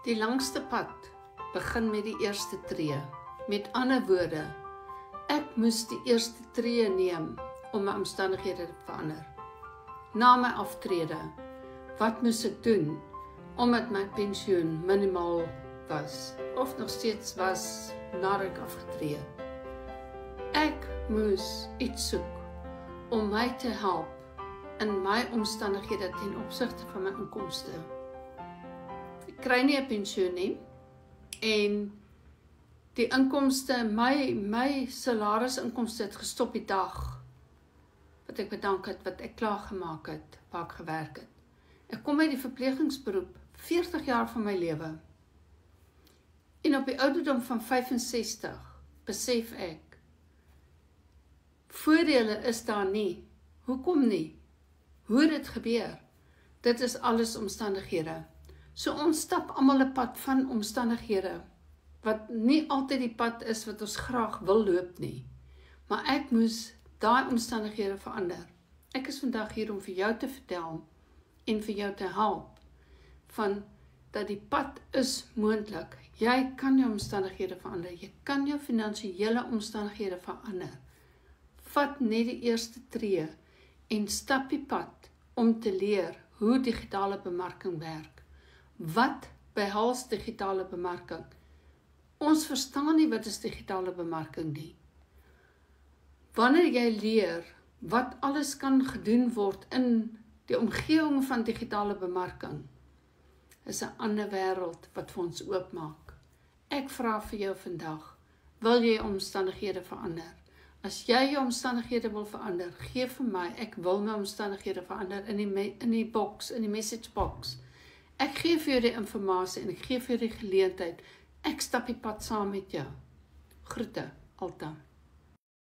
Die langste pad begin met die eerste tree. Met ander woorde, ek moes die eerste tree neem om my omstandighede te verander. Na my aftrede, wat moes ek doen omdat my pensioen minimaal was, of nog steeds was nadat ek afgetree. Ek moes iets soek om my te help in my omstandighede ten opsigte van my inkomste. Ek kry nie 'n pensioen nie en die inkomste, my salarisinkomste het gestop die dag wat ek bedank het, wat ek klaar gemaak het, waar ek gewerk het. Ek kom uit die verplegingsberoep 40 jaar van my lewe. En op die ouderdom van 65 besef ek, voordele is daar nie. Hoekom nie? Hoe het dit gebeur? Dit is alles omstandighede. So ons stap almal 'n pad van omstandighede, wat nie altyd die pad is wat ons graag wil loop nie. Maar ek moes daai omstandighede verander. Ek is vandag hier om vir jou te vertel en vir jou te help van dat die pad is moontlik. Jy kan jou omstandighede verander. Jy kan jou finansiële omstandighede verander. Vat net die eerste tree en stap die pad om te leer hoe digitale bemarking werk. Wat behels digitale bemarking? Ons verstaan nie wat is digitale bemarking nie. Wanneer jy leer wat alles kan gedoen word in die omgewing van digitale bemarking, is 'n ander wêreld wat vir ons oopmaak. Ek vra vir jou vandag, wil jy omstandighede verander? As jy jou omstandighede wil verander, gee vir my, ek wil my omstandighede verander in die message box. Ek gee vir jou die inligting en ek gee vir jou die geleentheid. Ek stap die pad saam met jou. Groete, Alta.